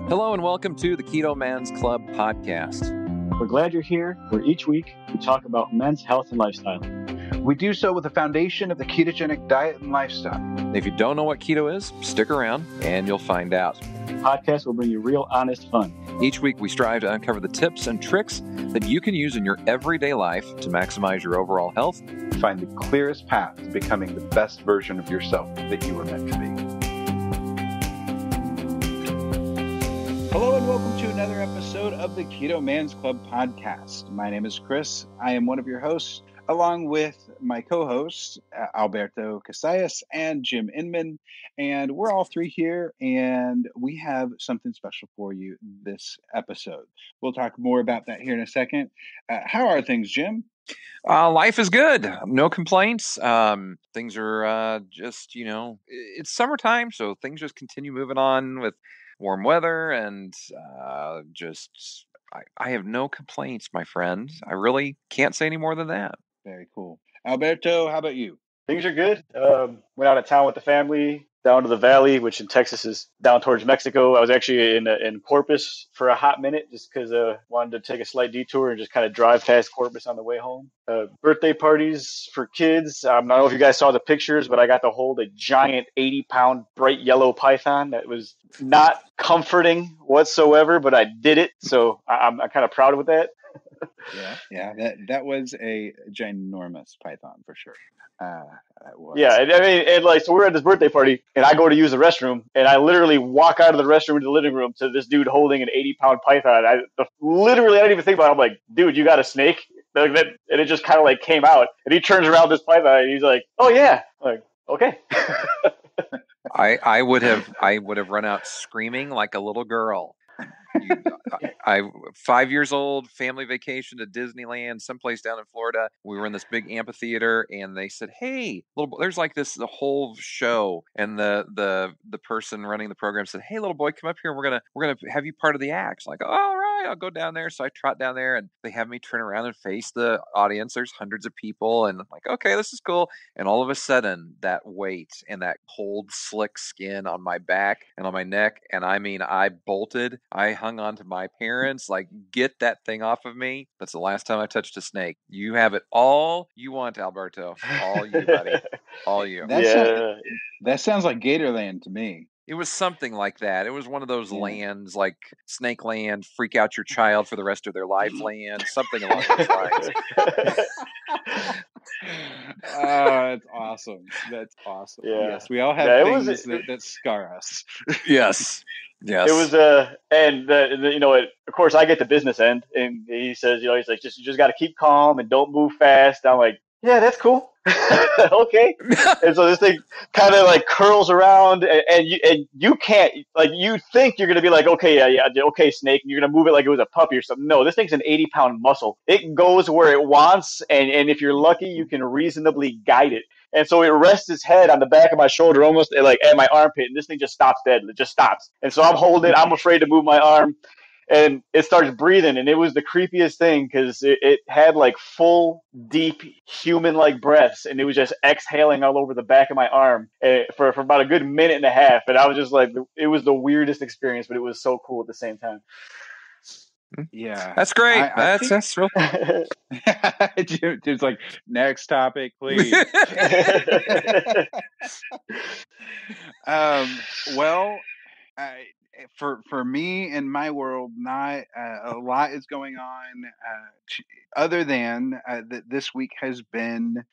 Hello and welcome to the Keto Man's Club podcast. We're glad you're here, where each week we talk about men's health and lifestyle. We do so with the foundation of the ketogenic diet and lifestyle. If you don't know what keto is, stick around and you'll find out. The podcast will bring you real, honest fun. Each week we strive to uncover the tips and tricks that you can use in your everyday life to maximize your overall health. Find the clearest path to becoming the best version of yourself that you were meant to be. Hello and welcome to another episode of the Keto Man's Club podcast. My name is Chris. I am one of your hosts, along with my co-hosts, Alberto Casillas and Jim Inman. And we're all three here, and we have something special for you this episode. We'll talk more about that here in a second. How are things, Jim? Life is good. No complaints. Things are just, it's summertime, so things just continue moving on with warm weather and I have no complaints, my friend. I really can't say any more than that. Very cool. Alberto, how about you? Things are good. Went out of town with the family, down to the valley, which in Texas is down towards Mexico. I was actually in Corpus for a hot minute just because I wanted to take a slight detour and just kind of drive past Corpus on the way home. Birthday parties for kids. I don't know if you guys saw the pictures, but I got to hold a giant 80-pound bright yellow python. That was not comforting whatsoever, but I did it. So I'm kind of proud of that. Yeah, that was a ginormous python for sure. Yeah, I mean, so we're at this birthday party, and I go to use the restroom, and I literally walk out of the restroom into the living room to this dude holding an 80-pound python. I didn't even think about it. I'm like, dude, you got a snake? And it just kind of like came out, and he turns around this python, and he's like, oh yeah, I'm like, okay. I would have run out screaming like a little girl. I 5 years old, family vacation to Disneyland, someplace down in Florida. We were in this big amphitheater, and they said, "Hey, little boy," there's like the whole show, and the person running the program said, "Hey, little boy, come up here, and we're gonna have you part of the act." Like, all right, I'll go down there. So I trot down there, and they have me turn around and face the audience. There's hundreds of people, and I'm like, okay, this is cool. And all of a sudden, that weight and that cold, slick skin on my back and on my neck, and I mean, I bolted. I hung on to my parents, like, get that thing off of me. That's the last time I touched a snake. You have it all you want, Alberto. All you, buddy. All you. That sounds like Gatorland to me. It was something like that. It was one of those lands, like Snake Land, freak out your child for the rest of their life land, something along those lines. That's awesome. That's awesome. Yeah. Yes, we all have things that scar us. Yes. Yes. It was of course I get the business end, and he says, he's like, you just got to keep calm and don't move fast. I'm like, yeah, that's cool. Okay. And so this thing kind of like curls around, and you can't, like, you think you're going to be like, okay, okay, snake, and you're going to move it like it was a puppy or something. No, this thing's an 80-pound muscle. It goes where it wants, and if you're lucky, you can reasonably guide it. And so it rests its head on the back of my shoulder, almost like at my armpit, and this thing just stops dead. It just stops. And so I'm holding it. I'm afraid to move my arm. And it starts breathing, and it was the creepiest thing because it had like full, deep, human-like breaths, and it was just exhaling all over the back of my arm for about a good minute and a half. And I was just like, it was the weirdest experience, but it was so cool at the same time. Yeah, that's great. That's real. Jim's like, next topic, please. For me in my world, not a lot is going on other than that this week has been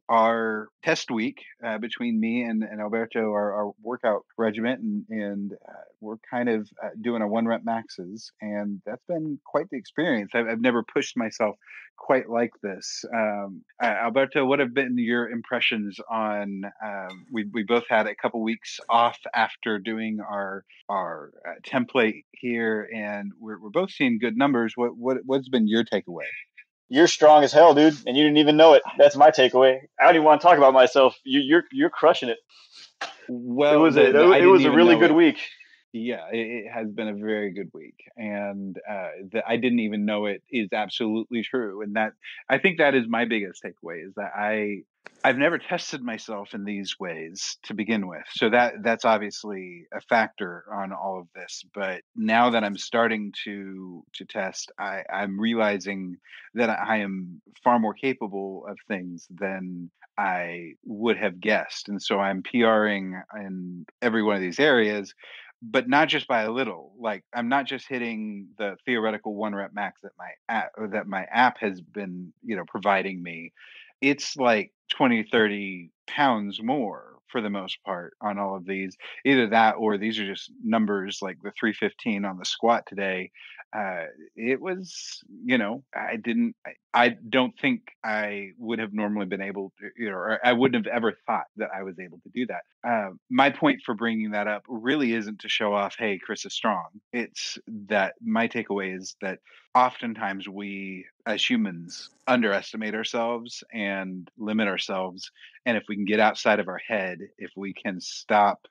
our test week between me and Alberto, our workout regiment, and we're kind of doing a 1 rep maxes, and that's been quite the experience. I've never pushed myself quite like this. Alberto, what have been your impressions on? We both had a couple weeks off after doing our template here, and we're both seeing good numbers. What's been your takeaway? You're strong as hell, dude, and you didn't even know it. That's my takeaway. I don't even want to talk about myself. You're crushing it. Well, it was a really good week. Yeah, it has been a very good week, and I didn't even know it is absolutely true. And that I think that is my biggest takeaway is that I've never tested myself in these ways to begin with, so that's obviously a factor on all of this. But now that I'm starting to test, I'm realizing that I am far more capable of things than I would have guessed, and so I'm PRing in every one of these areas, but not just by a little. Like I'm not just hitting the theoretical 1 rep max that my app has been, providing me. It's like 20, 30 pounds more for the most part on all of these. Either that or these are just numbers like the 315 on the squat today. It was, I don't think I would have normally been able to, or I wouldn't have ever thought that I was able to do that. My point for bringing that up really isn't to show off, hey, Chris is strong. It's that my takeaway is that oftentimes we, as humans, underestimate ourselves and limit ourselves. And if we can get outside of our head, if we can stop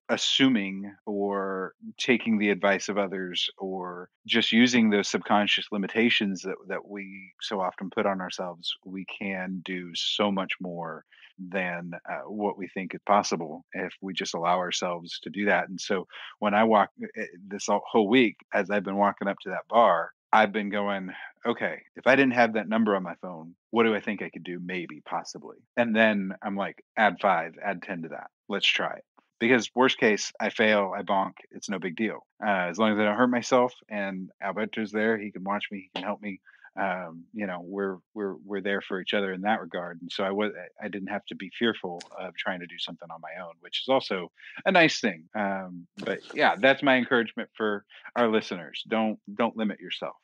assuming or taking the advice of others or just using those subconscious limitations that we so often put on ourselves, we can do so much more than what we think is possible if we just allow ourselves to do that. And so when I walk this whole week, as I've been walking up to that bar, I've been going, okay, if I didn't have that number on my phone, what do I think I could do? Maybe, possibly. And then I'm like, add 5, add 10 to that. Let's try it. Because worst case, I fail, I bonk. It's no big deal. As long as I don't hurt myself and Alberto's there, he can watch me, he can help me. We're there for each other in that regard. And so I didn't have to be fearful of trying to do something on my own, which is also a nice thing. But yeah, that's my encouragement for our listeners. Don't limit yourself.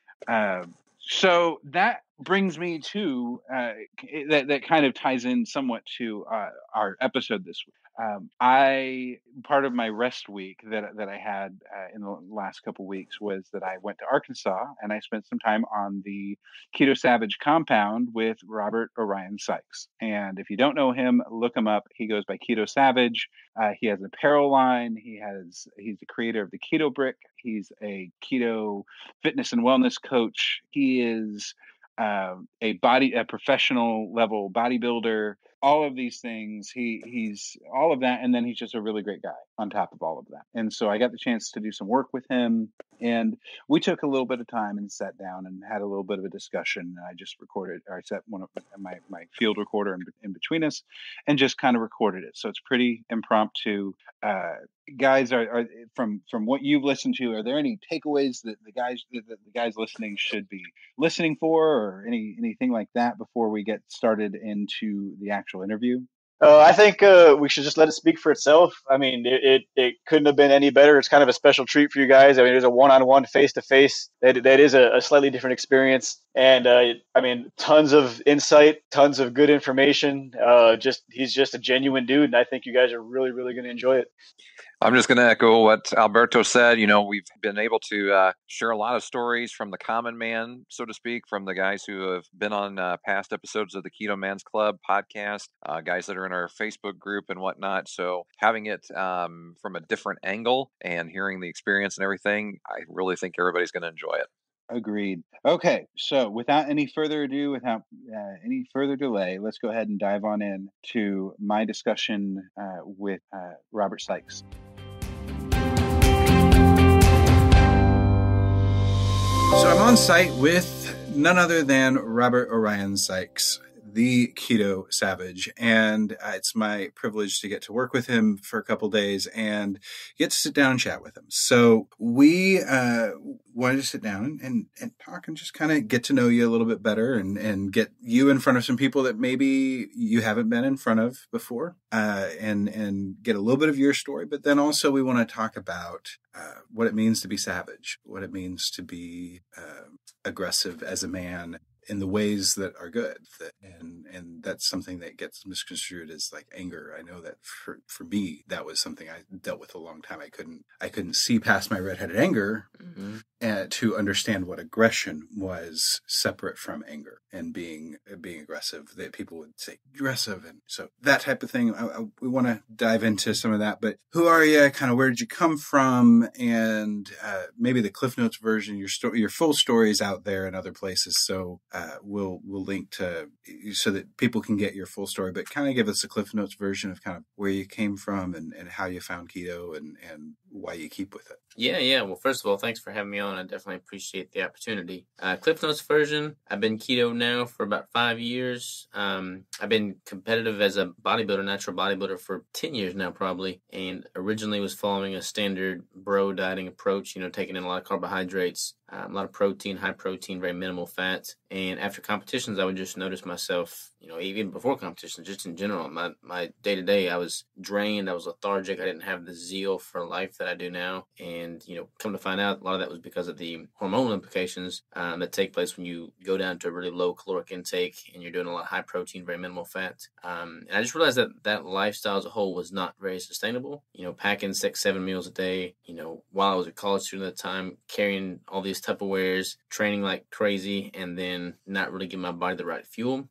So that brings me to that kind of ties in somewhat to our episode this week. Part of my rest week that I had in the last couple weeks was that I went to Arkansas and I spent some time on the Keto Savage compound with Robert Orion Sykes. And if you don't know him, look him up. He goes by Keto Savage. He has an apparel line. He's the creator of the Keto Brick. He's a keto fitness and wellness coach. He is a professional level bodybuilder, all of these things. He's all of that, and then he's just a really great guy on top of all of that. And so I got the chance to do some work with him, and we took a little bit of time and sat down and had a little bit of a discussion. I just recorded, or I set one of my field recorder in between us, and just kind of recorded it. So it's pretty impromptu. Guys, are from what you've listened to, are there any takeaways that the guys listening should be listening for, or anything like that before we get started into the actual interview? I think we should just let it speak for itself. I mean, it couldn't have been any better. It's kind of a special treat for you guys. I mean, there's a one-on-one, face-to-face. That is a slightly different experience. And I mean, tons of insight, tons of good information. He's just a genuine dude, and I think you guys are really, really going to enjoy it. I'm just going to echo what Alberto said. We've been able to share a lot of stories from the common man, so to speak, from the guys who have been on past episodes of the Keto Man's Club podcast, guys that are in our Facebook group and whatnot. So having it from a different angle and hearing the experience and everything, I really think everybody's going to enjoy it. Agreed. Okay, so without any further ado, without any further delay, let's go ahead and dive on in to my discussion with Robert Sykes. So I'm on site with none other than Robert Orion Sykes, the Keto Savage, and it's my privilege to get to work with him for a couple days and get to sit down and chat with him. So we wanted to sit down and talk and just kind of get to know you a little bit better and get you in front of some people that maybe you haven't been in front of before, and get a little bit of your story. But then also we want to talk about what it means to be savage, what it means to be aggressive as a man in the ways that are good. And that's something that gets misconstrued as like anger. I know that for me, that was something I dealt with a long time. I couldn't see past my redheaded anger. Mm-hmm. to understand what aggression was separate from anger and being aggressive. That people would say aggressive, and so that type of thing. We want to dive into some of that. But who are you? Kind of where did you come from? And maybe the Cliff Notes version. Your full story is out there in other places. So we'll link to so that people can get your full story. But kind of give us the Cliff Notes version of kind of where you came from and how you found keto and why you keep with it. Yeah. Well, first of all, thanks for having me on. I definitely appreciate the opportunity. Cliff Notes version, I've been keto now for about 5 years. I've been competitive as a bodybuilder, natural bodybuilder for 10 years now probably, and originally was following a standard bro dieting approach, taking in a lot of carbohydrates, a lot of protein, high protein, very minimal fat. And after competitions, I would just notice myself, even before competitions, just in general, my day-to-day, I was drained, I was lethargic, I didn't have the zeal for life that I do now. And, come to find out, a lot of that was because of the hormonal implications that take place when you go down to a really low caloric intake and you're doing a lot of high protein, very minimal fat. And I just realized that lifestyle as a whole was not very sustainable. Packing 6-7 meals a day, while I was a college student at the time, carrying all these Tupperwares, training like crazy, and then not really giving my body the right fuel.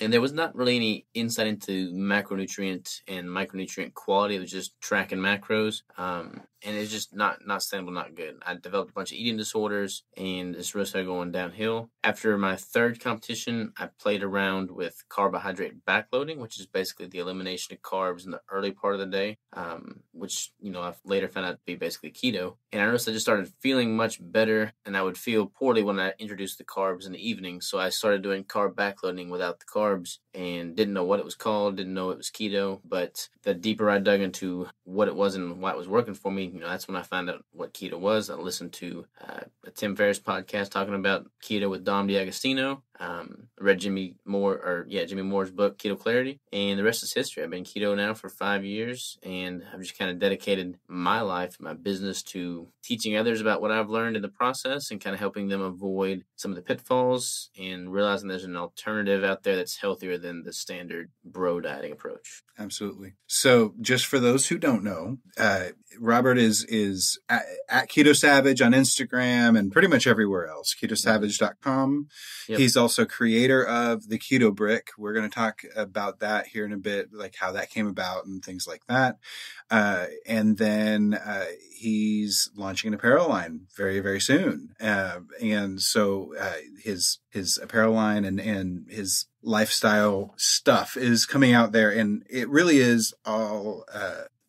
And there was not really any insight into macronutrient and micronutrient quality. It was just tracking macros. And it's just not sustainable, not good. I developed a bunch of eating disorders and it's really started going downhill. After my third competition, I played around with carbohydrate backloading, which is basically the elimination of carbs in the early part of the day, which, I've later found out to be basically keto. And I noticed I just started feeling much better, and I would feel poorly when I introduced the carbs in the evening. So I started doing carb backloading without the carbs and didn't know what it was called, didn't know it was keto. But the deeper I dug into what it was and why it was working for me, that's when I found out what keto was. I listened to a Tim Ferriss podcast talking about keto with Dom DiAgostino. Read Jimmy Moore's book, Keto Clarity, and the rest is history. I've been keto now for 5 years, and I've just kind of dedicated my life, my business to teaching others about what I've learned in the process and kind of helping them avoid some of the pitfalls and realizing there's an alternative out there that's healthier than the standard bro dieting approach. Absolutely. So just for those who don't know, Robert is at Keto Savage on Instagram and pretty much everywhere else, ketosavage.com. Yep. He's also creator of the Keto Brick. We're going to talk about that here in a bit, like how that came about and things like that. And then he's launching an apparel line very, very soon. And so his apparel line and his lifestyle stuff is coming out there, and it really is all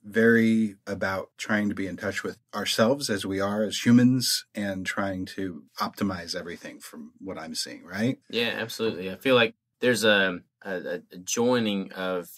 very about trying to be in touch with ourselves as we are as humans and trying to optimize everything from what I'm seeing, right? Yeah, absolutely. I feel like there's a joining of,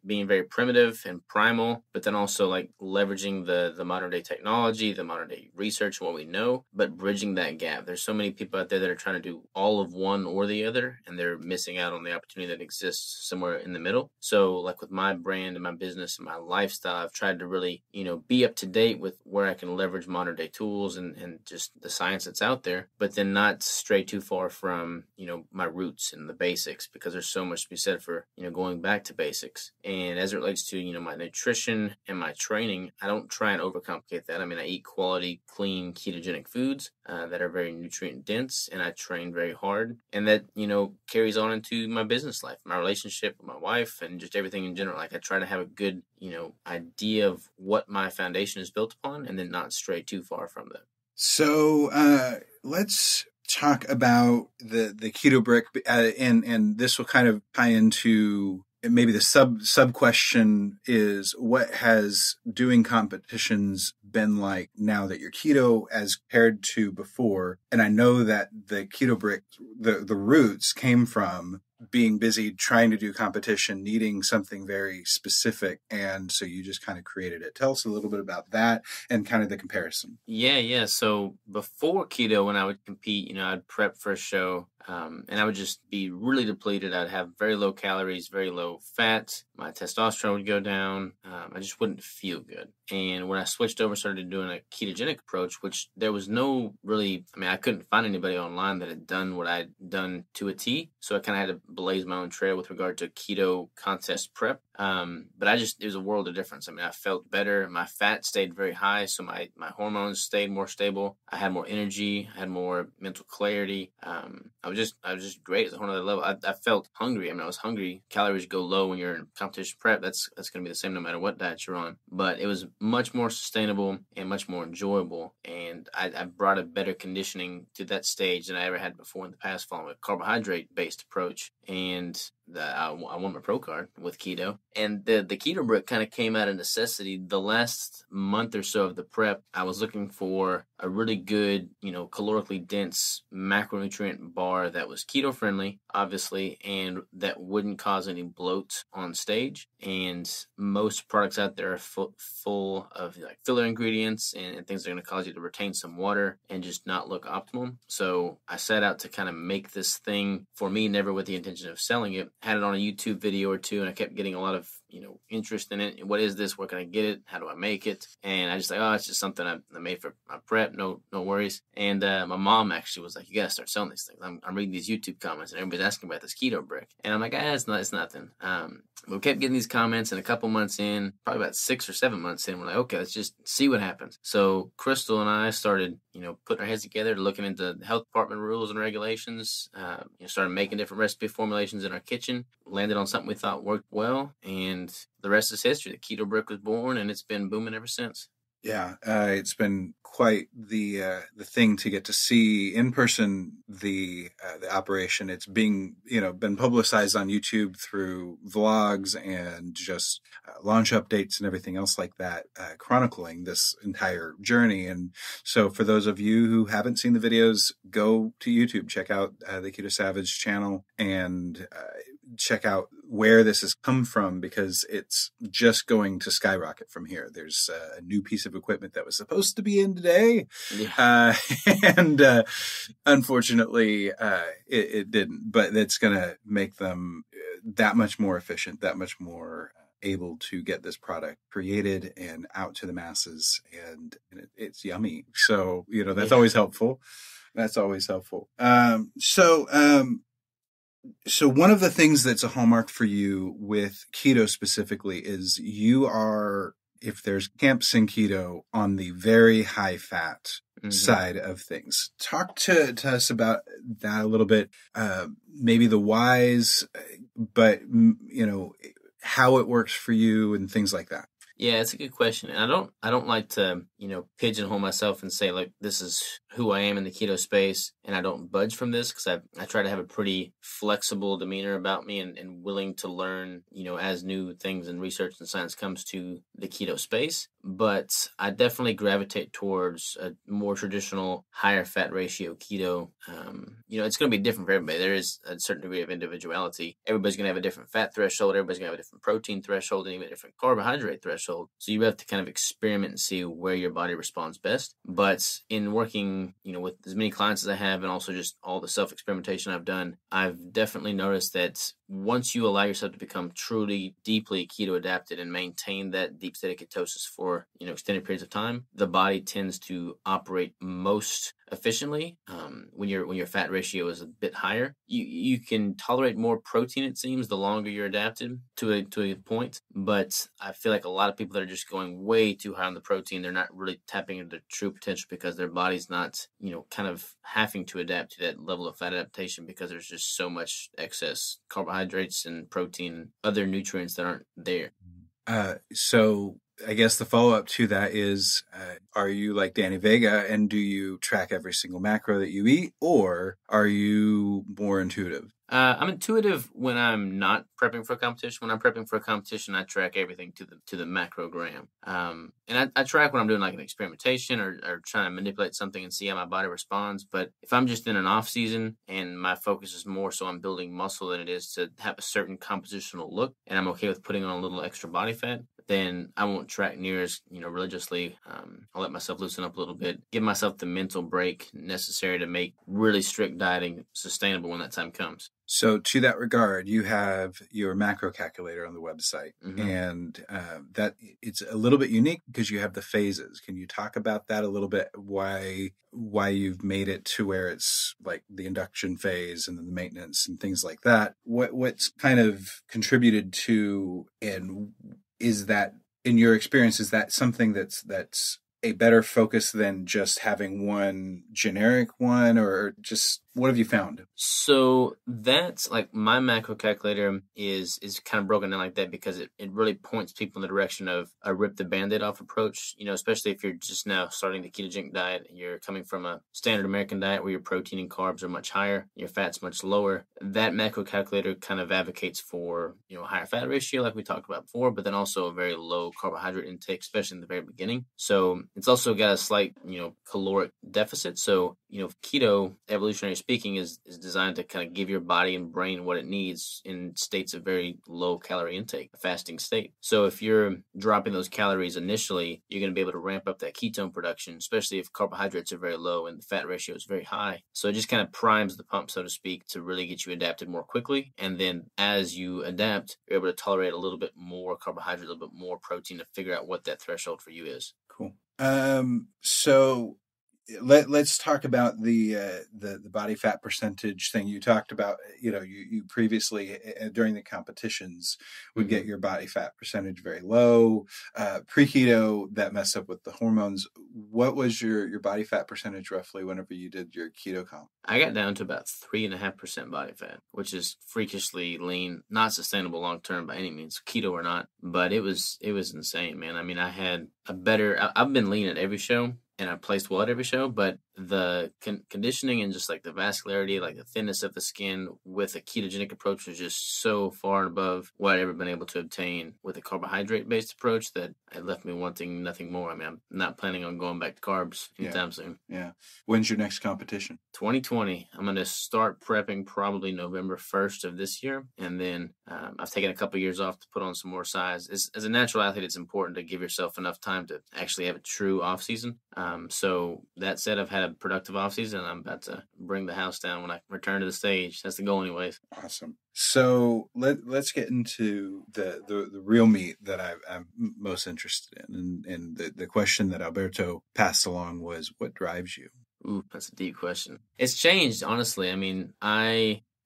being very primitive and primal, but then also like leveraging the modern day technology, the modern day research and what we know, but bridging that gap. There's so many people out there that are trying to do all of one or the other, and they're missing out on the opportunity that exists somewhere in the middle. So like with my brand and my business and my lifestyle, I've tried to really, be up to date with where I can leverage modern day tools and just the science that's out there, but then not stray too far from, my roots and the basics, because there's so much to be said for, going back to basics. And as it relates to, my nutrition and my training, I don't try and overcomplicate that. I mean, I eat quality, clean, ketogenic foods that are very nutrient dense, and I train very hard. And that, carries on into my business life, my relationship with my wife, and just everything in general. Like I try to have a good, idea of what my foundation is built upon, and then not stray too far from that. So let's talk about the Keto Brick, and this will kind of tie into maybe the sub question is, what has doing competitions been like now that you're keto as compared to before? And I know that the Keto Brick, the roots came from being busy trying to do competition, needing something very specific. And so you just kind of created it. Tell us a little bit about that and kind of the comparison. Yeah. So before keto, when I would compete, I'd prep for a show, and I would just be really depleted. I'd have very low calories, very low fat. My testosterone would go down. I just wouldn't feel good. And when I switched over, started doing a ketogenic approach, which there was no really, I couldn't find anybody online that had done what I'd done to a T. So I kind of had to blaze my own trail with regard to keto contest prep. But it was a world of difference. I mean, I felt better. My fat stayed very high, so my hormones stayed more stable. I had more energy. I had more mental clarity. I was just great at a whole nother level. I felt hungry. I mean, I was hungry. Calories go low when you're in competition prep. That's going to be the same no matter what diet you're on. But it was much more sustainable and much more enjoyable. And I brought a better conditioning to that stage than I ever had before in the past, following a carbohydrate-based approach. And I won my pro card with keto. And the keto brick kind of came out of necessity. The last month or so of the prep, I was looking for a really good, calorically dense macronutrient bar that was keto friendly, obviously, and that wouldn't cause any bloat on stage. And most products out there are full of like filler ingredients and things that are going to cause you to retain some water and just not look optimal. So I set out to kind of make this thing for me, never with the intention of selling it. Had it on a YouTube video or two, and I kept getting a lot of interest in it. What is this? Where can I get it? How do I make it? And I just like, it's just something I made for my prep. No worries. And my mom actually was like, you gotta start selling these things. I'm reading these YouTube comments, and everybody's asking about this keto brick. And I'm like, it's nothing. We kept getting these comments, and a couple months in, probably about 6 or 7 months in, we're like, okay, let's just see what happens. So Crystal and I started, putting our heads together, looking into health department rules and regulations. Started making different recipe formulations in our kitchen. Landed on something we thought worked well, and the rest is history. The keto brick was born, and it's been booming ever since. Yeah, it's been quite the thing to get to see in person the operation. It's being been publicized on YouTube through vlogs and just launch updates and everything else like that, chronicling this entire journey. And so, for those of you who haven't seen the videos, go to YouTube, check out the Keto Savage channel, and check out where this has come from, because it's just going to skyrocket from here. There's a new piece of equipment that was supposed to be in today. Yeah. And unfortunately, it didn't, but it's going to make them that much more efficient, that much more able to get this product created and out to the masses. And it's yummy. So, that's always helpful. That's always helpful. So one of the things that's a hallmark for you with keto specifically is you are, if there's camps in keto, on the very high fat side of things. Talk to us about that a little bit. Maybe the whys, but how it works for you and things like that. Yeah, it's a good question. And I don't like to, pigeonhole myself and say, like, this is who I am in the keto space, and I don't budge from this, because I try to have a pretty flexible demeanor about me and willing to learn, as new things and research and science comes to the keto space. But I definitely gravitate towards a more traditional, higher fat ratio keto. It's going to be different for everybody. There is a certain degree of individuality. Everybody's going to have a different fat threshold. Everybody's going to have a different protein threshold and even a different carbohydrate threshold. So you have to kind of experiment and see where your body responds best. But in working, with as many clients as I have, and also just all the self-experimentation I've done, I've definitely noticed that once you allow yourself to become truly, deeply keto adapted and maintain that deep state of ketosis for, extended periods of time, the body tends to operate most efficiently. When your fat ratio is a bit higher, you can tolerate more protein, it seems, the longer you're adapted to a point. But I feel like a lot of people that are just going way too high on the protein, they're not really tapping into their true potential, because their body's not, kind of having to adapt to that level of fat adaptation, because there's just so much excess carbohydrates and protein, other nutrients that aren't there. So I guess the follow-up to that is, are you like Danny Vega, and do you track every single macro that you eat, or are you more intuitive? I'm intuitive when I'm not prepping for a competition. When I'm prepping for a competition, I track everything to the macrogram. And I track when I'm doing like an experimentation or trying to manipulate something and see how my body responds. But if I'm just in an off season and my focus is more so on building muscle than it is to have a certain compositional look, and I'm okay with putting on a little extra body fat, then I won't track near as, religiously. I'll let myself loosen up a little bit, give myself the mental break necessary to make really strict dieting sustainable when that time comes. So to that regard, you have your macro calculator on the website, Mhm. and that it's a little bit unique because you have the phases. Can you talk about that a little bit? Why you've made it to where it's like the induction phase and then the maintenance and things like that? What's kind of contributed to, and is that, in your experience, is that something that's a better focus than just having one generic one, or just what have you found? So that's like my macro calculator is kind of broken down like that because it really points people in the direction of a rip the Band-Aid off approach, especially if you're just now starting the ketogenic diet, you're coming from a standard American diet where your protein and carbs are much higher, your fat's much lower. That macro calculator kind of advocates for, a higher fat ratio like we talked about before, but then also a very low carbohydrate intake, especially in the very beginning. So it's also got a slight, caloric deficit. So, keto, evolutionary speaking, is designed to kind of give your body and brain what it needs in states of very low calorie intake, a fasting state. So if you're dropping those calories initially, you're going to be able to ramp up that ketone production, especially if carbohydrates are very low and the fat ratio is very high. So it just kind of primes the pump, so to speak, to really get you adapted more quickly. And then as you adapt, you're able to tolerate a little bit more carbohydrate, a little bit more protein to figure out what that threshold for you is. Cool. So let's talk about the body fat percentage thing. You talked about, you previously during the competitions would get your body fat percentage very low. Pre-keto, that messed up with the hormones. What was your body fat percentage roughly whenever you did your keto comp? I got down to about 3.5% body fat, which is freakishly lean, not sustainable long term by any means, keto or not. But it was insane, man. I mean, I had I've been lean at every show, and I placed well at every show, but the conditioning and just like the vascularity, like the thinness of the skin with a ketogenic approach was just so far above what I'd ever been able to obtain with a carbohydrate-based approach that it left me wanting nothing more. I mean, I'm not planning on going back to carbs anytime soon. Yeah. When's your next competition? 2020. I'm going to start prepping probably November 1st of this year, and then I've taken a couple years off to put on some more size. As a natural athlete, it's important to give yourself enough time to actually have a true off season. So that said, I've had a productive off season, and I'm about to bring the house down when I return to the stage. That's the goal anyways. Awesome. So let's get into the real meat that I'm most interested in. And the question that Alberto passed along was, what drives you? Ooh, that's a deep question. It's changed, honestly. I mean,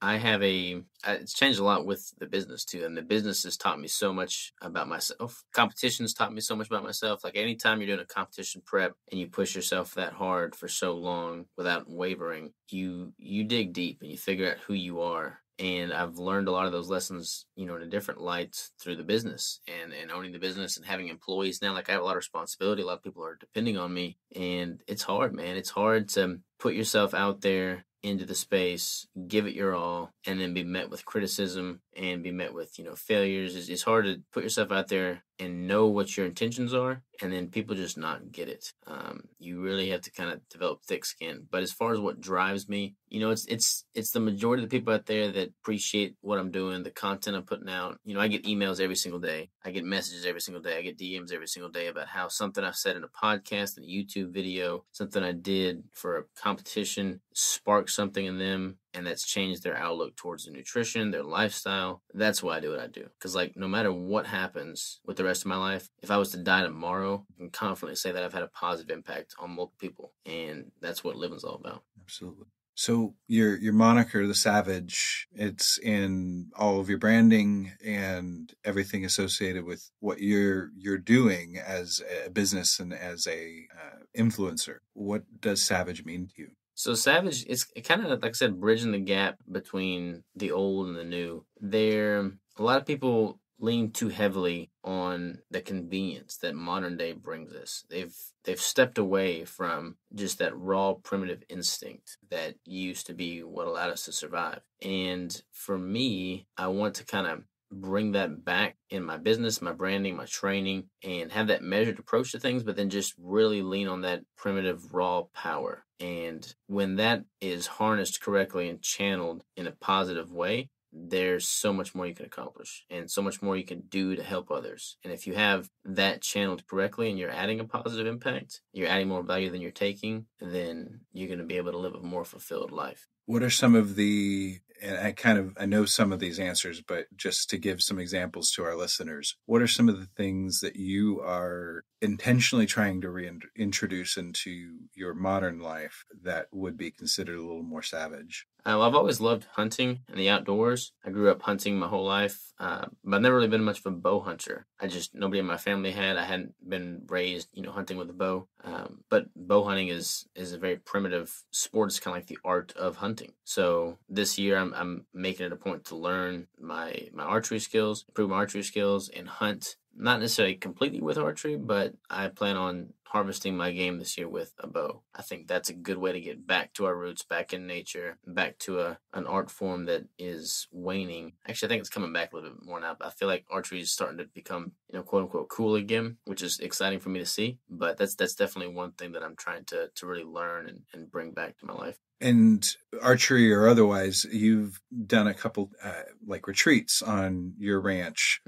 it's changed a lot with the business too. And the business has taught me so much about myself. Competitions taught me so much about myself. Like anytime you're doing a competition prep and you push yourself that hard for so long without wavering, you dig deep and you figure out who you are. And I've learned a lot of those lessons, in a different light through the business and owning the business and having employees now. Like I have a lot of responsibility. A lot of people are depending on me, and it's hard, man. It's hard to put yourself out there into the space, give it your all, and then be met with criticism and be met with, failures. It's hard to put yourself out there and know what your intentions are, and then people just not get it. You really have to kind of develop thick skin. But as far as what drives me, it's the majority of the people out there that appreciate what I'm doing, the content I'm putting out. I get emails every single day. I get messages every single day. I get DMs every single day about how something I've said in a podcast, in a YouTube video, something I did for a competition sparked something in them, and that's changed their outlook towards their nutrition, their lifestyle. That's why I do what I do. Because no matter what happens with the rest of my life, if I was to die tomorrow, I can confidently say that I've had a positive impact on multiple people. And that's what living's all about. Absolutely. So your moniker, The Savage, it's in all of your branding and everything associated with what you're doing as a business and as a influencer. What does Savage mean to you? So Savage, it's kind of, like I said, bridging the gap between the old and the new. A lot of people lean too heavily on the convenience that modern day brings us. They've stepped away from just that raw primitive instinct that used to be what allowed us to survive. And for me, I want to kind of bring that back in my business, my branding, my training, and have that measured approach to things, but then just really lean on that primitive raw power. And when that is harnessed correctly and channeled in a positive way, there's so much more you can accomplish and so much more you can do to help others. And if you have that channeled correctly and you're adding a positive impact, you're adding more value than you're taking, then you're going to be able to live a more fulfilled life. What are some of the, and I know some of these answers, but just to give some examples to our listeners, what are some of the things that you are intentionally trying to reintroduce into your modern life that would be considered a little more savage? I've always loved hunting and the outdoors. I grew up hunting my whole life, but I've never really been much of a bow hunter. Nobody in my family had. I hadn't been raised, hunting with a bow. But bow hunting is a very primitive sport. It's kind of like the art of hunting. So this year I'm making it a point to learn my archery skills, improve my archery skills, and hunt. Not necessarily completely with archery, but I plan on harvesting my game this year with a bow. I think that's a good way to get back to our roots, back in nature, back to an art form that is waning. Actually, I think it's coming back a little bit more now. I feel like archery is starting to become, quote unquote, cool again, which is exciting for me to see. But that's definitely one thing that I'm trying to really learn and bring back to my life. And archery or otherwise, you've done a couple retreats on your ranch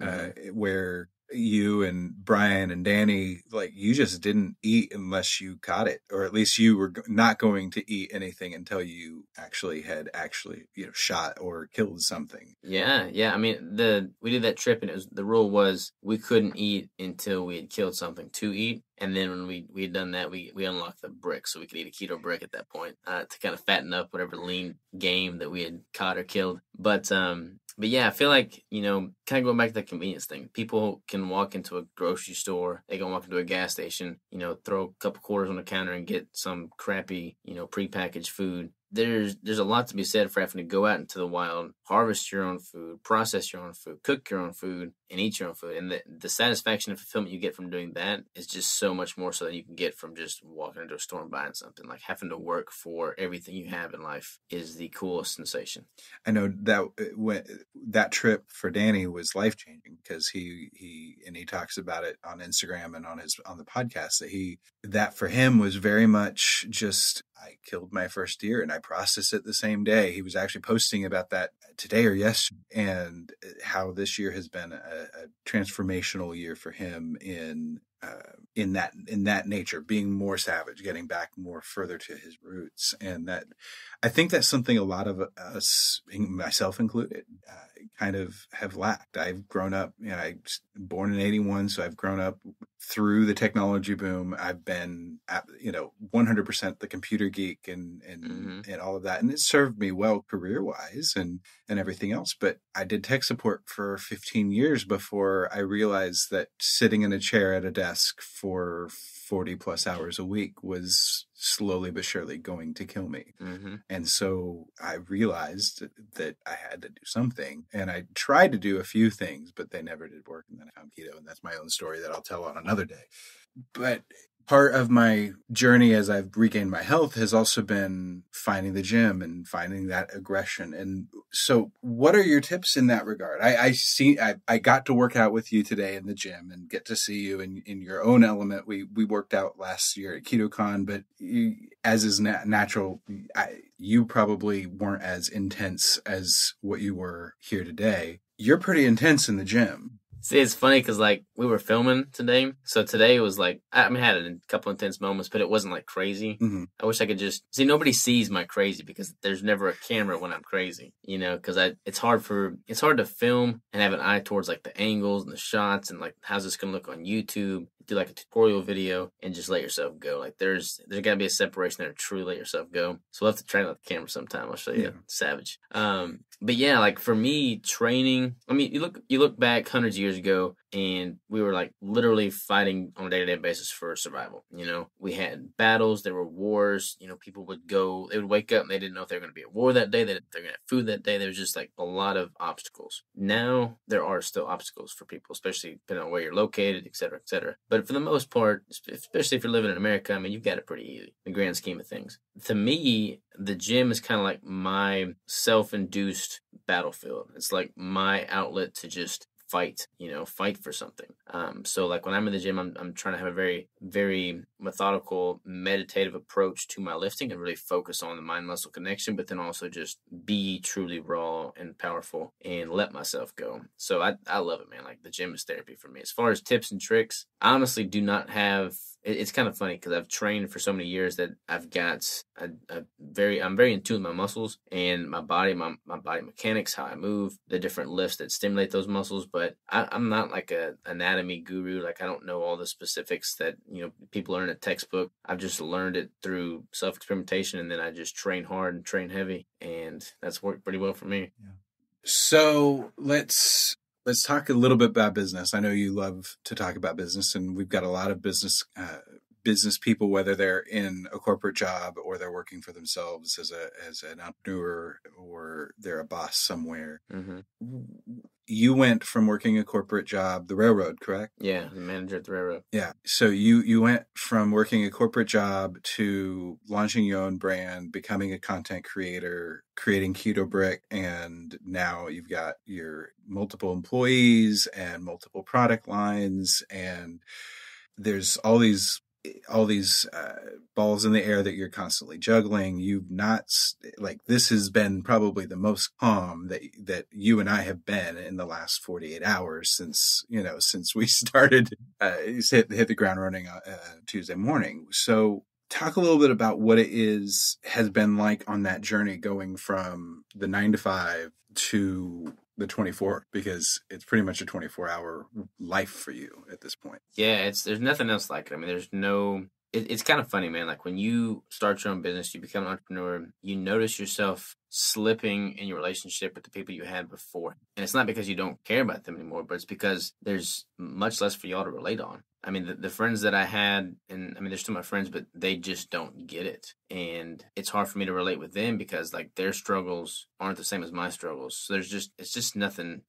where you and Brian and Danny, you just didn't eat unless you caught it, or at least you were not going to eat anything until you had shot or killed something. Yeah. I mean, we did that trip, and the rule was we couldn't eat until we had killed something to eat. And then when we had done that, we unlocked the brick, so we could eat a keto brick at that point to kind of fatten up whatever lean game that we had caught or killed. But yeah, I feel like, kind of going back to the convenience thing. People can walk into a grocery store, they can walk into a gas station, throw a couple quarters on the counter and get some crappy, prepackaged food. There's a lot to be said for having to go out into the wild, harvest your own food, process your own food, cook your own food, and eat your own food. And the satisfaction and fulfillment you get from doing that is just so much more so than you can get from just walking into a store and buying something. Like having to work for everything you have in life is the coolest sensation. I know that trip for Danny was life-changing because he talks about it on Instagram and on the podcast that for him was very much just, I killed my first deer and I processed it the same day. He was actually posting about that today or yesterday, and how this year has been a transformational year for him in that nature, being more savage, getting back more further to his roots. And that, I think that's something a lot of us, myself included, kind of have lacked. I've grown up, I was born in 81, so I've grown up through the technology boom. I've been, 100% the computer geek and all of that. And it served me well career-wise and everything else. But I did tech support for 15 years before I realized that sitting in a chair at a desk for 40 plus hours a week was slowly but surely going to kill me. Mm-hmm. And so I realized that I had to do something, and I tried to do a few things, but they never did work. And then I found keto, and that's my own story that I'll tell on another day. But part of my journey as I've regained my health has also been finding the gym and finding that aggression. And so what are your tips in that regard? I got to work out with you today in the gym and get to see you in your own element. We worked out last year at KetoCon, but as is natural, you probably weren't as intense as what you were here today. You're pretty intense in the gym. See, it's funny because, we were filming today. So today was I had a couple intense moments, but it wasn't, crazy. Mm-hmm. I wish I could nobody sees my crazy because there's never a camera when I'm crazy, because it's hard to film and have an eye towards, the angles and the shots and, how's this going to look on YouTube. Do, a tutorial video and just let yourself go. There's got to be a separation there to truly let yourself go. So we'll have to try to let the camera sometime. I'll show you. Yeah. Savage. But yeah, for me, training, you look back hundreds of years ago, and we were literally fighting on a day-to-day basis for survival. We had battles, there were wars, people they would wake up and they didn't know if they were going to be at war that day, they didn't know if they were going to have food that day. There was just a lot of obstacles. Now there are still obstacles for people, especially depending on where you're located, et cetera, et cetera. But for the most part, especially if you're living in America, you've got it pretty easy in the grand scheme of things. To me, the gym is kind of my self-induced battlefield. It's my outlet to just fight for something. So when I'm in the gym, I'm trying to have a very, very methodical, meditative approach to my lifting and really focus on the mind-muscle connection, but then also just be truly raw and powerful and let myself go. So I love it, man. Like, the gym is therapy for me. As far as tips and tricks, I honestly do not have. It's kind of funny because I've trained for so many years that I've got I'm very in tune with my muscles and my body mechanics, how I move, the different lifts that stimulate those muscles. But I'm not like a anatomy guru. Like, I don't know all the specifics that, people learn in a textbook. I've just learned it through self-experimentation, and then I just train hard and train heavy, and that's worked pretty well for me. Yeah. So let's talk a little bit about business. I know you love to talk about business, and we've got a lot of business people, whether they're in a corporate job or they're working for themselves as an entrepreneur, or they're a boss somewhere. Mm-hmm. You went from working a corporate job, the railroad, correct? Yeah, the manager at the railroad. Yeah. So you went from working a corporate job to launching your own brand, becoming a content creator, creating Keto Brick, and now you've got your multiple employees and multiple product lines, and there's all these balls in the air that you're constantly juggling. You've not, like, this has been probably the most calm that you and I have been in the last 48 hours since we started, hit the ground running Tuesday morning. So talk a little bit about what it has been like on that journey, going from the 9 to 5 to the 24, because it's pretty much a 24-hour life for you at this point. Yeah, there's nothing else like it. I mean, it's kind of funny, man. Like, when you start your own business, you become an entrepreneur, you notice yourself slipping in your relationship with the people you had before. And it's not because you don't care about them anymore, but it's because there's much less for y'all to relate on. I mean, the friends that I had, and I mean, they're still my friends, but they just don't get it. And it's hard for me to relate with them because, like, their struggles aren't the same as my struggles. So there's just nothing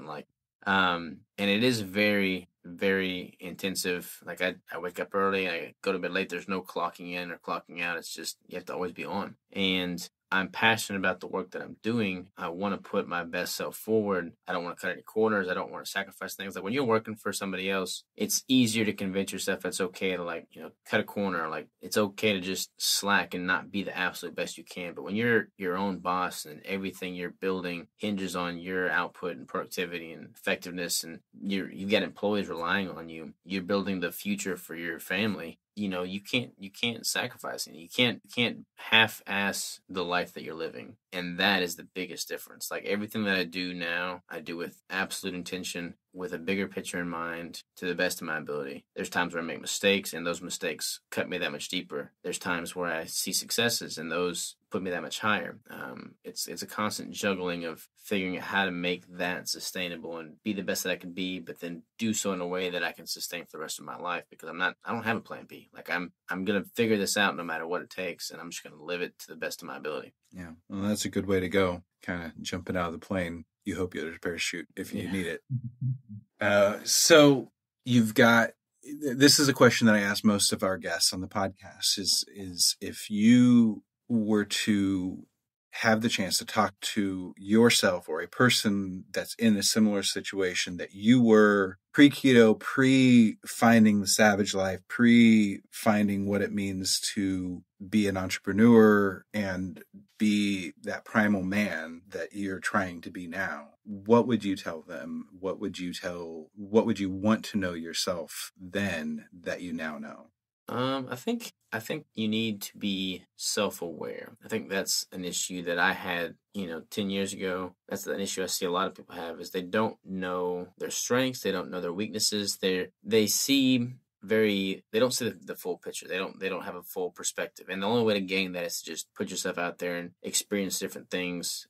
like, and it is very, very intensive. Like, I wake up early, I go to bed late. There's no clocking in or clocking out. It's just, you have to always be on. And I'm passionate about the work that I'm doing. I want to put my best self forward. I don't want to cut any corners. I don't want to sacrifice things. Like, when you're working for somebody else, it's easier to convince yourself it's okay to, like, cut a corner. Like, it's okay to just slack and not be the absolute best you can. But when you're your own boss and everything you're building hinges on your output and productivity and effectiveness, and you've got employees relying on you, you're building the future for your family. You can't sacrifice it. You can't half-ass the life that you're living. And that is the biggest difference. Like, everything that I do now, I do with absolute intention, with a bigger picture in mind, to the best of my ability. There's times where I make mistakes, and those mistakes cut me that much deeper. There's times where I see successes, and those put me that much higher. It's a constant juggling of figuring out how to make that sustainable and be the best that I can be, but then do so in a way that I can sustain for the rest of my life, because I don't have a plan B. Like, I'm going to figure this out no matter what it takes, and I'm just going to live it to the best of my ability. Yeah. Well, that's a good way to go. Kind of jumping out of the plane. You hope you have a parachute if you need it. So you've got, this is a question that I ask most of our guests on the podcast is if you were to have the chance to talk to yourself or a person that's in a similar situation that you were pre-keto, pre-finding the savage life, pre-finding what it means to be an entrepreneur and be that primal man that you're trying to be now, what would you tell them? What would you want to know yourself then that you now know? I think you need to be self-aware. I think that's an issue that I had, 10 years ago. That's an issue I see a lot of people have, is they don't know their strengths. They don't know their weaknesses. They don't see the full picture. They don't have a full perspective. And the only way to gain that is to just put yourself out there and experience different things.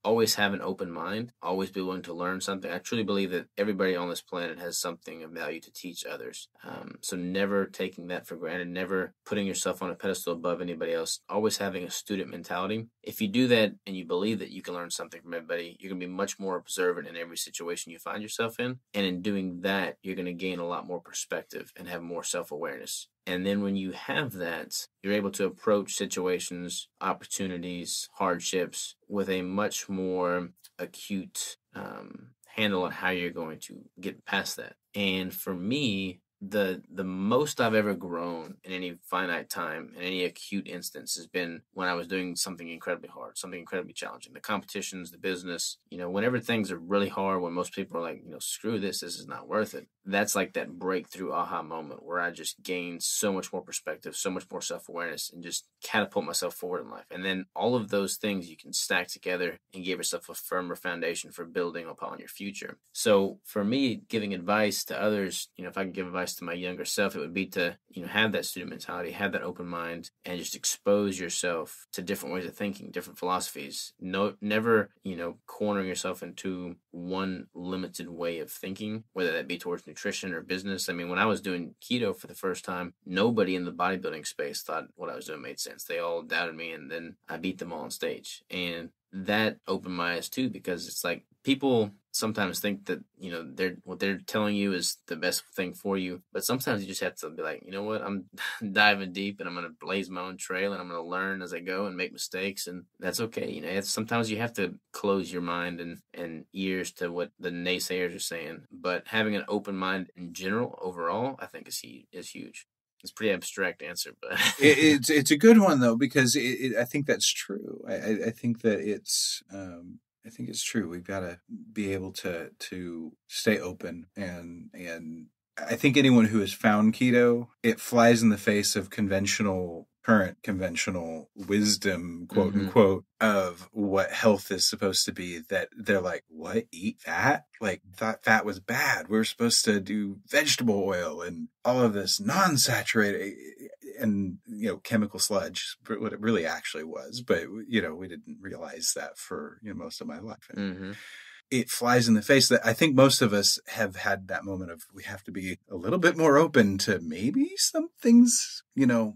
Always have an open mind, always be willing to learn something. I truly believe that everybody on this planet has something of value to teach others. So never taking that for granted, never putting yourself on a pedestal above anybody else, always having a student mentality. If you do that and you believe that you can learn something from everybody, you're going to be much more observant in every situation you find yourself in. And in doing that, you're going to gain a lot more perspective and have more self-awareness. And then when you have that, you're able to approach situations, opportunities, hardships with a much more acute handle on how you're going to get past that. And for me, the most I've ever grown in any finite time, in any acute instance, has been when I was doing something incredibly hard, something incredibly challenging. The competitions, the business, whenever things are really hard, when most people are like, screw this is not worth it. That's like that breakthrough aha moment where I just gained so much more perspective, so much more self-awareness, and just catapult myself forward in life. And then all of those things you can stack together and give yourself a firmer foundation for building upon your future. So for me, giving advice to others, if I could give advice to my younger self, it would be to, have that student mentality, have that open mind, and just expose yourself to different ways of thinking, different philosophies. Never, cornering yourself into one limited way of thinking, whether that be towards nutrition or business. I mean, when I was doing keto for the first time, nobody in the bodybuilding space thought what I was doing made sense. They all doubted me, and then I beat them all on stage. And that opened my eyes too, because it's like people sometimes think that, what they're telling you is the best thing for you. But sometimes you just have to be like, you know what, I'm diving deep and I'm going to blaze my own trail and I'm going to learn as I go and make mistakes. And that's okay. Sometimes you have to close your mind and ears to what the naysayers are saying. But having an open mind in general, overall, I think is huge. It's a pretty abstract answer, but it's a good one though, because I think that's true. I think that I think it's true. We've got to be able to stay open, and I think anyone who has found keto, it flies in the face of current conventional wisdom, quote unquote, of what health is supposed to be, that they're like, what, eat fat? Like, thought fat was bad. We're supposed to do vegetable oil and all of this non-saturated and, chemical sludge, what it really actually was. But, we didn't realize that for, most of my life. And it flies in the face that I think most of us have had that moment of, we have to be a little bit more open to maybe some things,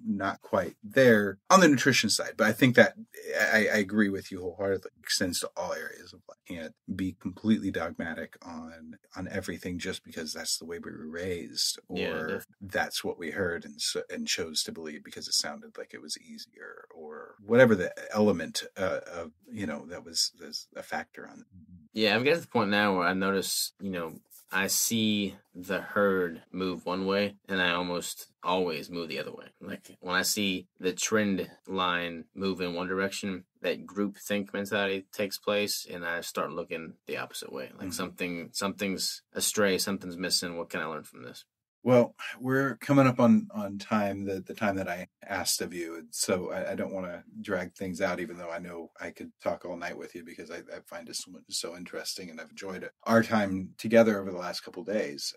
not quite there on the nutrition side. But I think that I agree with you wholeheartedly. It extends to all areas of life. Can't be completely dogmatic on everything just because that's the way we were raised, or that's what we heard and chose to believe because it sounded like it was easier, or whatever the element of, that was a factor on it. Yeah, I've got to the point now where I notice, I see the herd move one way and I almost always move the other way. Like when I see the trend line move in one direction, that group think mentality takes place and I start looking the opposite way. Like something's astray, something's missing. What can I learn from this? Well, we're coming up on time, the time that I asked of you. And so I don't want to drag things out, even though I know I could talk all night with you, because I find it so interesting and I've enjoyed it. Our time together over the last couple of days.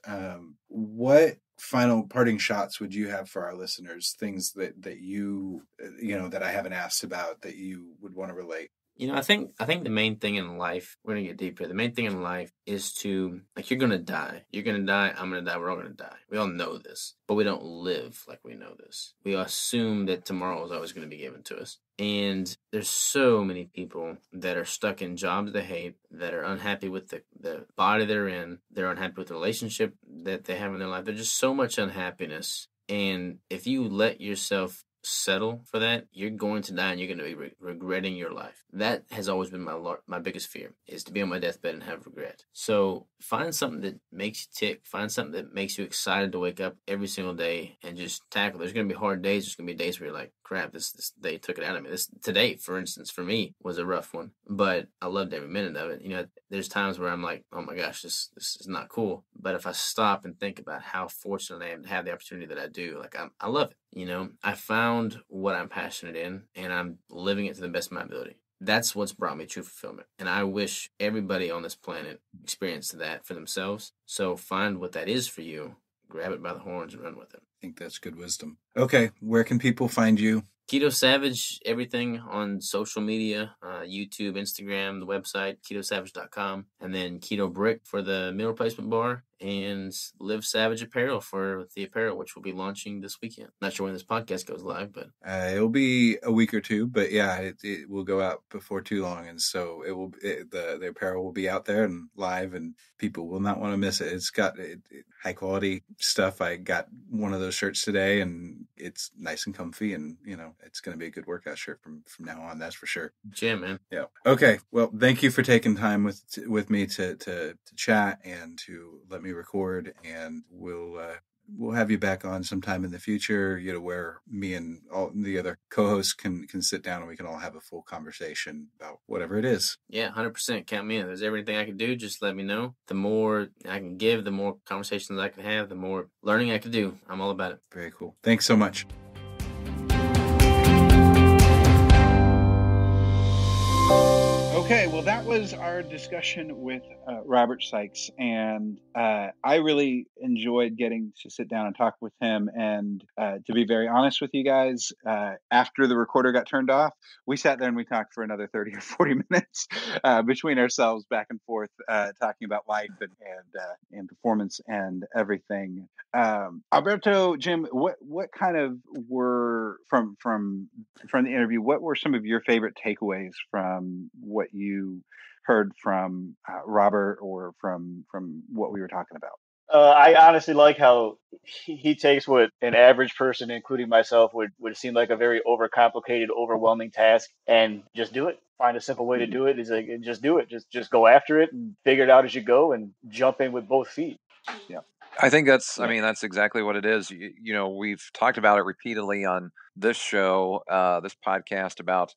What final parting shots would you have for our listeners? Things that you that I haven't asked about that you would want to relate? I think the main thing in life, we're going to get deeper. The main thing in life is to, you're going to die. You're going to die. I'm going to die. We're all going to die. We all know this, but we don't live like we know this. We assume that tomorrow is always going to be given to us. And there's so many people that are stuck in jobs they hate, that are unhappy with the body they're in. They're unhappy with the relationship that they have in their life. There's just so much unhappiness. And if you let yourself settle for that, you're going to die and you're going to be regretting your life. That has always been my biggest fear, is to be on my deathbed and have regret. So find something that makes you tick. Find something that makes you excited to wake up every single day and just tackle. There's going to be hard days. There's going to be days where you're like, crap, this day took it out of me. Today, for instance, for me, was a rough one, but I loved every minute of it. There's times where I'm like, oh my gosh, this is not cool. But if I stop and think about how fortunate I am to have the opportunity that I do, like I love it. I found what I'm passionate in and I'm living it to the best of my ability. That's what's brought me true fulfillment. And I wish everybody on this planet experienced that for themselves. So find what that is for you, grab it by the horns and run with it. I think that's good wisdom. Okay, where can people find you? Keto Savage, everything on social media, YouTube, Instagram, the website, ketosavage.com, and then Keto Brick for the meal replacement bar, and Live Savage Apparel for the apparel, which will be launching this weekend. Not sure when this podcast goes live, but it'll be a week or two, but yeah, it will go out before too long, and so the apparel will be out there and live, and people will not want to miss it. It's got high quality stuff. I got one of those shirts today, and it's nice and comfy, and it's going to be a good workout shirt from now on. That's for sure. Jam, man. Yeah. Okay. Well, thank you for taking time with me to chat and to let me record, and we'll we'll have you back on sometime in the future, where me and all the other co-hosts can sit down and we can all have a full conversation about whatever it is. Yeah, 100%. Count me in. If there's everything I can do, just let me know. The more I can give, the more conversations I can have, the more learning I can do. I'm all about it. Very cool. Thanks so much. Okay, well, that was our discussion with Robert Sykes, and I really enjoyed getting to sit down and talk with him. And to be very honest with you guys, after the recorder got turned off, we sat there and we talked for another 30 or 40 minutes between ourselves, back and forth, talking about life and performance and everything. Alberto, Jim, what kind of were from the interview? What were some of your favorite takeaways from what you heard from Robert, or from what we were talking about? I honestly like how he takes what an average person, including myself, would seem like a very overcomplicated, overwhelming task, and just do it. Find a simple way to do it. Is like, just do it. Just go after it and figure it out as you go, and jump in with both feet. Yeah. I think that's exactly what it is. We've talked about it repeatedly on this show, this podcast, about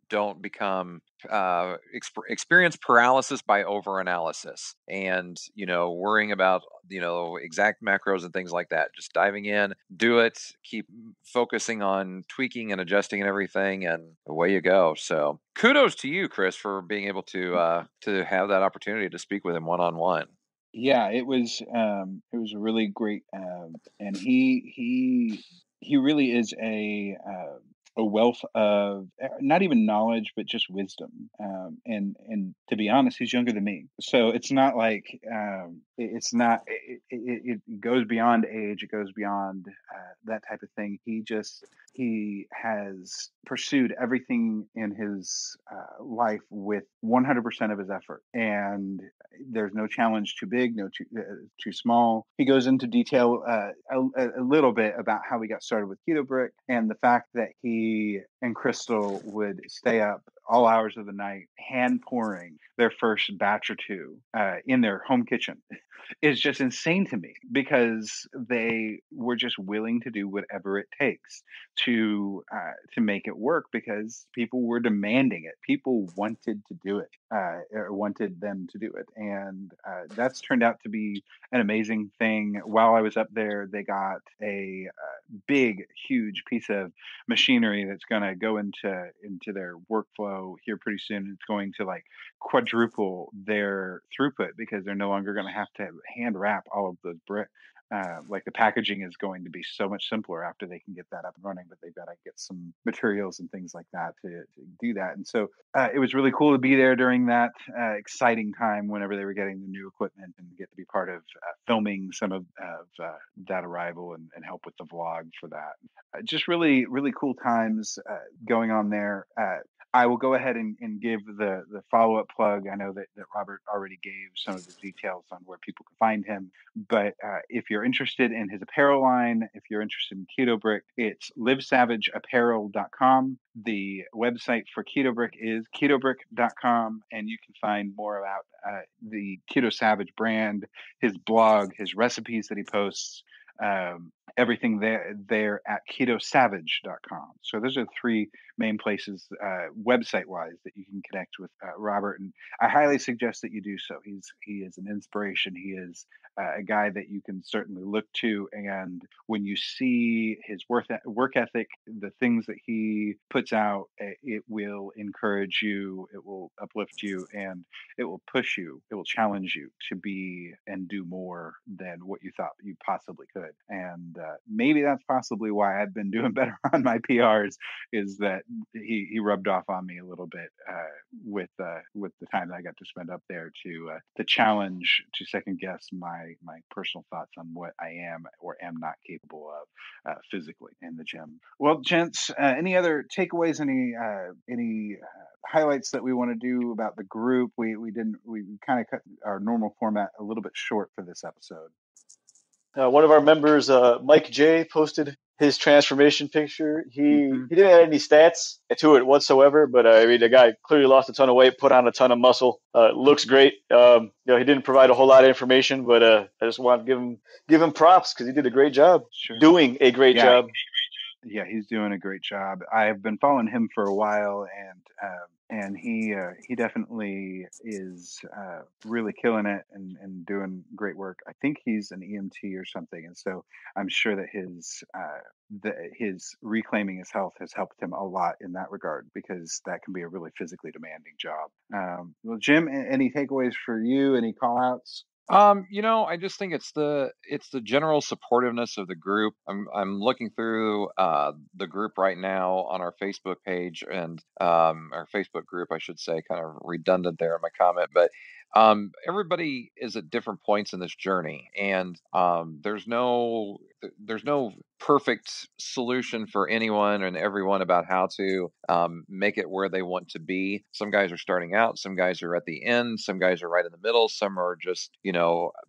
don't become experience paralysis by overanalysis, and worrying about exact macros and things like that. Just diving in, do it, keep focusing on tweaking and adjusting and everything, and away you go. So kudos to you, Chris, for being able to have that opportunity to speak with him one-on-one. Yeah, it was really great, and he really is a wealth of not even knowledge, but just wisdom. And to be honest, he's younger than me, so it's not like it's not. It goes beyond age. It goes beyond that type of thing. He has pursued everything in his life with 100% of his effort, and there's no challenge too big, no too small. He goes into detail a little bit about how he got started with Keto Brick, and the fact that he and Crystal would stay up all hours of the night hand pouring their first batch or two in their home kitchen is just insane to me, because they were just willing to do whatever it takes to make it work, because people were demanding it. People wanted to do it, or wanted them to do it, and that's turned out to be an amazing thing. While I was up there, they got a big, huge piece of machinery that's going to go into their workflow here pretty soon. It's going to like quadruple their throughput, because they're no longer going to have to hand wrap all of those bricks. Like the packaging is going to be so much simpler after they can get that up and running, but they've got to get some materials and things like that to do that. And so it was really cool to be there during that exciting time whenever they were getting the new equipment, and get to be part of filming some of that arrival, and help with the vlog for that. Just really, really cool times going on there. I will go ahead and give the follow-up plug. I know that Robert already gave some of the details on where people can find him, but if you're interested in his apparel line, if you're interested in Keto Brick, it's livesavageapparel.com. The website for Keto Brick is ketobrick.com, and you can find more about the Keto Savage brand, his blog, his recipes that he posts, everything there at ketosavage.com. So those are three main places website wise that you can connect with Robert, and I highly suggest that you do so. He is an inspiration. He is a guy that you can certainly look to, and when you see his work ethic, the things that he puts out, it will encourage you, it will uplift you, and it will push you, it will challenge you to be and do more than what you thought you possibly could. And maybe that's possibly why I've been doing better on my PRs, is that he rubbed off on me a little bit with the time that I got to spend up there to challenge, to second guess my personal thoughts on what I am or am not capable of physically in the gym. Well, gents, any other takeaways? Any highlights that we want to do about the group? We kind of cut our normal format a little bit short for this episode. One of our members, Mike J, posted his transformation picture. Mhm. He didn't add any stats to it whatsoever, but I mean, the guy clearly lost a ton of weight, put on a ton of muscle. Looks great. He didn't provide a whole lot of information, but I just want to give him props because he did a great job, Sure. doing a great Yeah. job. Yeah, he's doing a great job. I've been following him for a while, and he definitely is really killing it and doing great work. I think he's an EMT or something, and so I'm sure that his reclaiming his health has helped him a lot in that regard, because that can be a really physically demanding job. Well, Jim, any takeaways for you? Any call outs? I just think it's the general supportiveness of the group. I'm looking through the group right now on our Facebook page, and our Facebook group, I should say, kind of redundant there in my comment, but everybody is at different points in this journey, and there's no perfect solution for anyone and everyone about how to make it where they want to be. Some guys are starting out, some guys are at the end, some guys are right in the middle, some are just,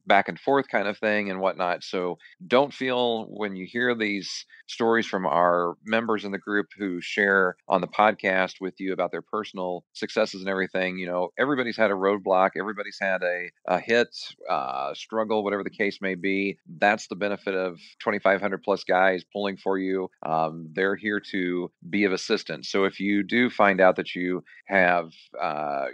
back and forth kind of thing and whatnot. So don't feel, when you hear these stories from our members in the group who share on the podcast with you about their personal successes and everything, everybody's had a roadblock, everybody's had a hit, struggle, whatever the case may be. That's the benefit of 2,500 plus guys pulling for you. They're here to be of assistance. So if you do find out that you have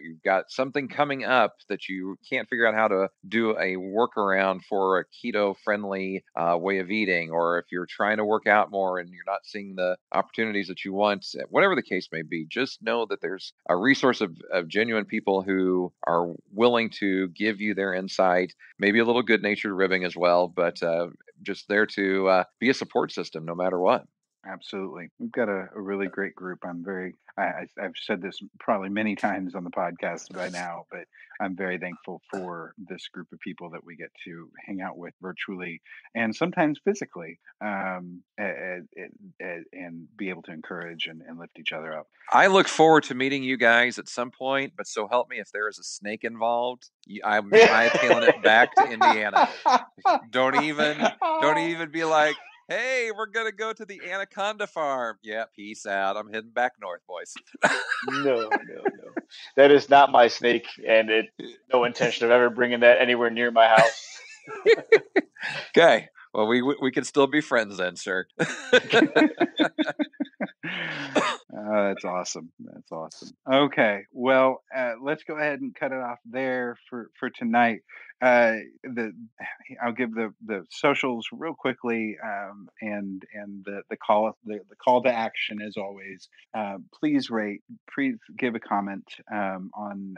you've got something coming up that you can't figure out how to do a workaround for a keto friendly way of eating, or if you're trying to work out more and you're not seeing the opportunities that you want, whatever the case may be, just know that there's a resource of genuine people who are willing to give you their insight, maybe a little good natured ribbing as well, but just there to be a support system no matter what. Absolutely. We've got a really great group. I've said this probably many times on the podcast by now, but I'm very thankful for this group of people that we get to hang out with virtually and sometimes physically, and be able to encourage and lift each other up. I look forward to meeting you guys at some point, but so help me, if there is a snake involved, I'm hightailing it back to Indiana. Don't even be like, hey, we're going to go to the Anaconda Farm. Yeah, peace out. I'm heading back north, boys. No. That is not my snake, and no intention of ever bringing that anywhere near my house. Okay. Well, we can still be friends then, sir. That's awesome. That's awesome. Okay. Well, let's go ahead and cut it off there for tonight. I'll give the socials real quickly, and the call to action as always. Please rate, please give a comment on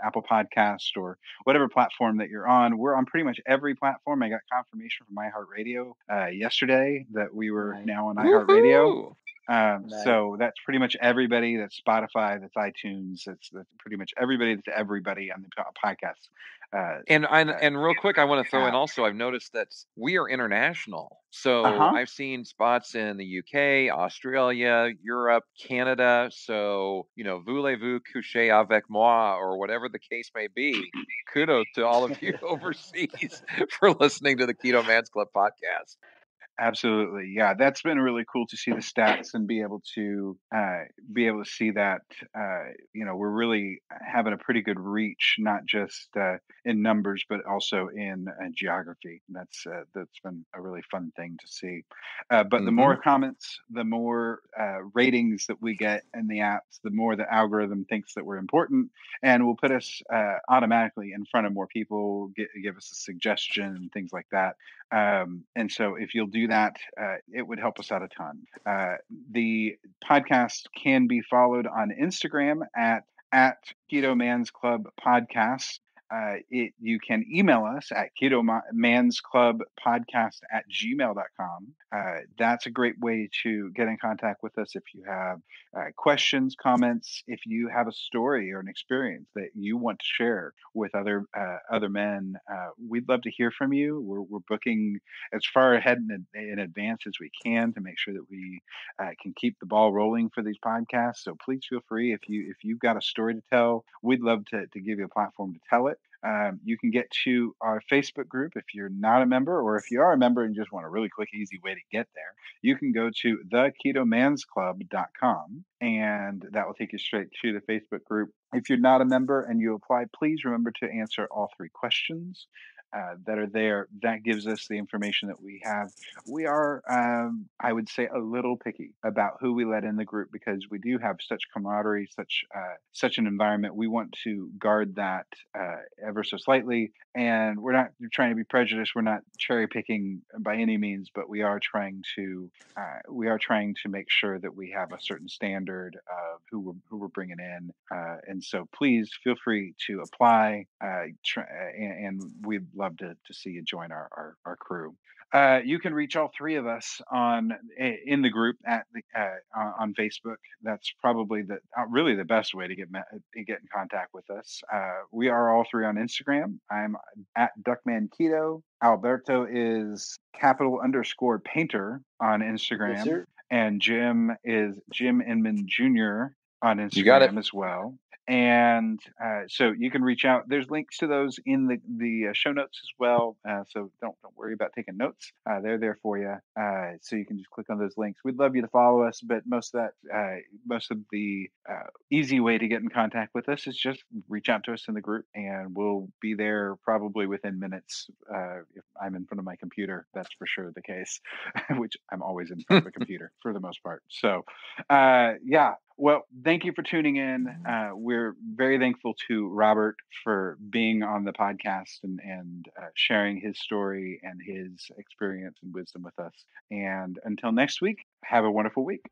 Apple Podcast or whatever platform that you're on. We're on pretty much every platform. I got confirmation from iHeartRadio yesterday that we were now on iHeartRadio. Nice. So that's pretty much everybody. That's Spotify. That's iTunes. That's pretty much everybody. That's everybody on the podcast. And real quick, I want to throw in also, I've noticed that we are international. So I've seen spots in the UK, Australia, Europe, Canada. So, voulez-vous coucher avec moi, or whatever the case may be. Kudos to all of you overseas for listening to the Keto Man's Club podcast. Absolutely. Yeah, that's been really cool to see the stats and be able to see that we're really having a pretty good reach, not just in numbers, but also in geography. That's been a really fun thing to see. But the more comments, the more ratings that we get in the apps, the more the algorithm thinks that we're important, and will put us automatically in front of more people, give us a suggestion and things like that. And so if you'll do that, it would help us out a ton. The podcast can be followed on Instagram at Keto Man's Club Podcast. You can email us at ketomansclubpodcast@gmail.com. That's a great way to get in contact with us if you have questions, comments, if you have a story or an experience that you want to share with other men. We'd love to hear from you. We're booking as far ahead in advance as we can to make sure that we can keep the ball rolling for these podcasts. So please feel free, if you've got a story to tell, we'd love to give you a platform to tell it. You can get to our Facebook group if you're not a member, or if you are a member and just want a really quick, easy way to get there, you can go to theketomansclub.com, and that will take you straight to the Facebook group. If you're not a member and you apply, please remember to answer all 3 questions that are there. That gives us the information that we have. We are, I would say, a little picky about who we let in the group, because we do have such camaraderie, such an environment. We want to guard that ever so slightly, and we're not trying to be prejudiced. We're not cherry picking by any means, but we are trying to make sure that we have a certain standard of who we're bringing in, and so please feel free to apply, and we'd love to see you join our crew. You can reach all 3 of us in the group on Facebook. That's probably really the best way to get in contact with us. We are all 3 on Instagram. I'm at Duckman Keto. Alberto is _painter on Instagram. Yes, sir. And Jim is Jim Inman Jr. on You got it. Instagram as well. And so you can reach out. There's links to those in the show notes as well. So don't worry about taking notes. They're there for you. So you can just click on those links. We'd love you to follow us, but most of the easy way to get in contact with us is just reach out to us in the group, and we'll be there probably within minutes. If I'm in front of my computer, that's for sure the case, which I'm always in front of a computer for the most part. So, yeah. Well, thank you for tuning in. We're very thankful to Robert for being on the podcast and sharing his story and his experience and wisdom with us. And until next week, have a wonderful week.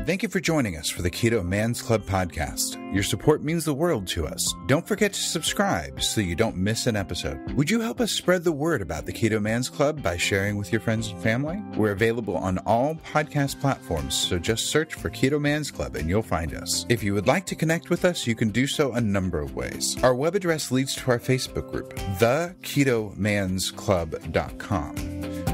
Thank you for joining us for the Keto Man's Club podcast. Your support means the world to us. Don't forget to subscribe so you don't miss an episode. Would you help us spread the word about the Keto Man's Club by sharing with your friends and family? We're available on all podcast platforms, so just search for Keto Man's Club and you'll find us. If you would like to connect with us, you can do so a number of ways. Our web address leads to our Facebook group, theketomansclub.com.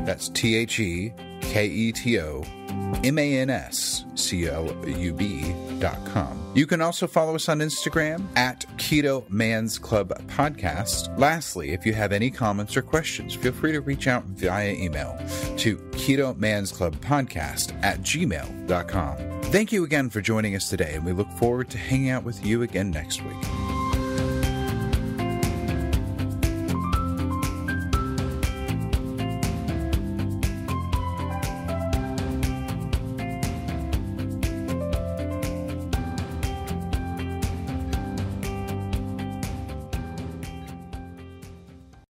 That's TheKetoMansClub.com. You can also follow us on Instagram at Keto Man's Club Podcast. Lastly, if you have any comments or questions, feel free to reach out via email to KetoMansClubPodcast@gmail.com. Thank you again for joining us today, and we look forward to hanging out with you again next week.